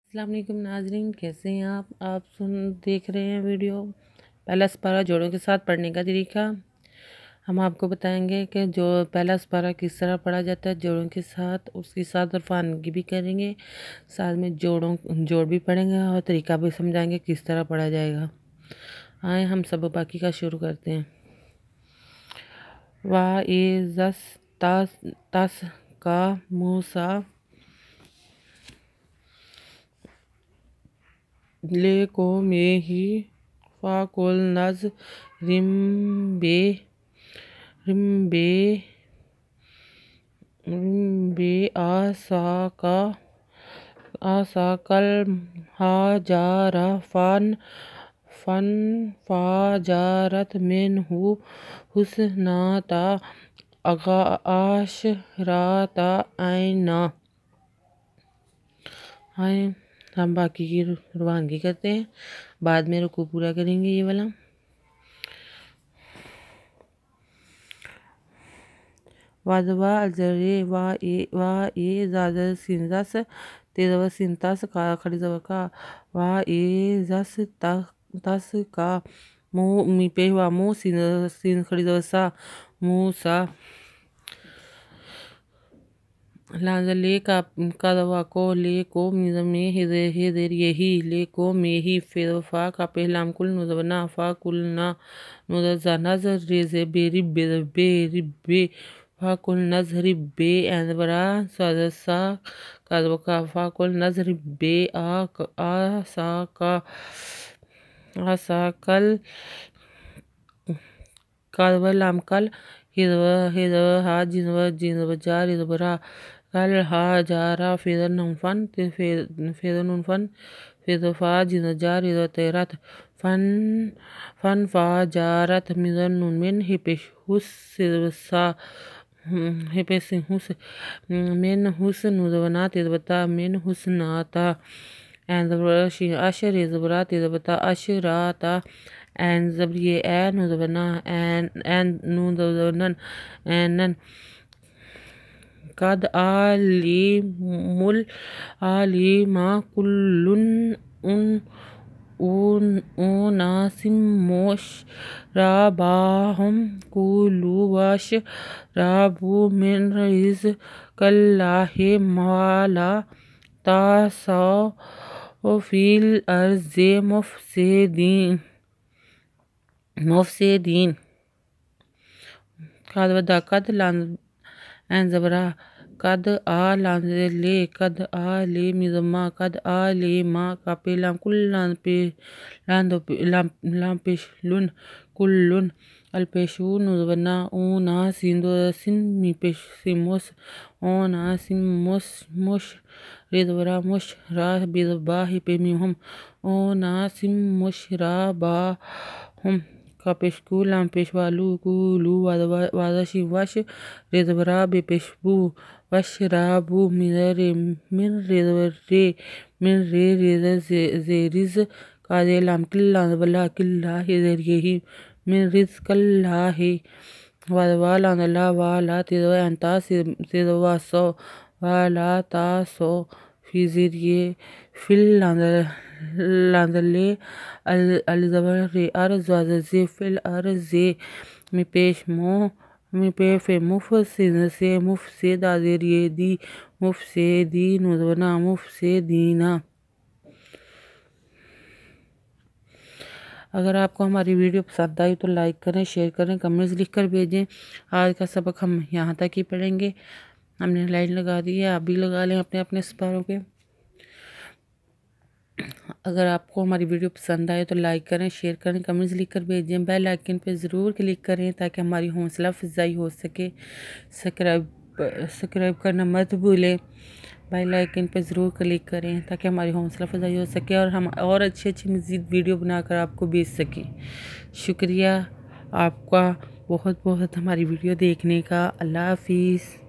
अस्सलाम वालेकुम नाजरीन, कैसे हैं आप देख रहे हैं वीडियो पहला सपारा जोड़ों के साथ पढ़ने का तरीका। हम आपको बताएंगे कि जो पहला सपारा किस तरह पढ़ा जाता है जोड़ों के साथ, उसके साथ रफानगी भी करेंगे, साथ में जोड़ भी पढ़ेंगे और तरीका भी समझाएंगे किस तरह पढ़ा जाएगा। आए हम सब बाकी का शुरू करते हैं। वाह ए जस तस तस का मूसा ले को में ही फाकुल नज रिम्बे रिम्बे रिम्बे आसा कल हाजारा फन फन फाजारत मिन हुसनाता अगा आशराता आईना। आए हम बाकी की रवानगी करते हैं, बाद में रुकू पूरा करेंगे ये वाला। वाजवा अजरे वा ए जाजर सिंदस तेजव सिंतस का खड़ीजव का वा ए जस तस का मुँह मी पे हुआ मुँह सिन खड़ीजव सा मुँह सा ले का दवा को ले को में हिदर यही ले को में ही फिर फा का पहलाम कुल नुजबना फा कुल ना नुजा नजर रेजे बेरी बेरी बे फा कुल नजरी बे एंड बरा सा का दवा का फा कुल नजरी बे आ सा का आसा कल का दवा लाम कल हिदवा हा जिनवा जा रिदबरा कल हा जारा फिर नूनफन फिर नूनफन फिर फा जिन जा रिद तेरत फन फन फा जारत मिजन नून मिन हिपेश हुस सा हिपेश हुस मिन हुस नुजवना तिदबता मिन हुसनाता एंड अशर इजबरा तिदबता अशराता एंड जब ये ए नुजवना एंड नुजवनन एनन कद आलिमुल आलिमा कुल्लुन उन उनासिम मोश राबाहम कुलु वश राबू मिन रईस कल्लाहे माला तासो फील अर्जे मुफसेदीन कद वदा कद लान एंड जबरा कद आ ले कद आ ले मिजमा कद आ ले मा का पे लाम कुल लाम पे लाम पेश लुन कुल्लुन अल पेशू नुजबना ओ ना सिंदो सिन मी पेश सिमोस ओ ना सिमोस मुश रेदवरा मुश रा बेदबा ही पे मी हम ओ ना सिम मुश रा बा हम का पेशकू लाम पेशवालू कुलू वादा शिवाश रेदवरा बे पेशबू वश राबू मिन रेदवरे मिन रे रेदर जेरिज कादे लाम किल्ला बला किल्ला हिदर यही मिन रिज कल्ला ही वादवा लांदला वाला तिदवा अंता सिदवा सो वाला ता सो फिजिर ये फिल लांदले अलजबर रे अर्ज वाजे फिल अर्जे मी पेश मो मी पे फे मुफ से मुफ से दादेर ये दी मुफ से दी नुजवना मुफ से दीना। अगर आपको हमारी वीडियो पसंद आई तो लाइक करें, शेयर करें, कमेंट्स लिख कर भेजें। आज का सबक हम यहाँ तक ही पढ़ेंगे। हमने लाइन लगा दी है, आप भी लगा लें अपने अपने सपारों पे। अगर आपको हमारी वीडियो पसंद आए तो लाइक करें, शेयर करें, कमेंट्स लिख कर भेजें। बेल आइकन पे ज़रूर क्लिक करें ताकि हमारी हौसला अफजाई हो सके। सब्सक्राइब करना मत भूलें। बेल आइकन पे ज़रूर क्लिक करें ताकि हमारी हौसला अफजाई हो सके और हम और अच्छी मज़ीद वीडियो बनाकर आपको भेज सकें। शुक्रिया आपका बहुत बहुत हमारी वीडियो देखने का। अल्लाह हाफिज़।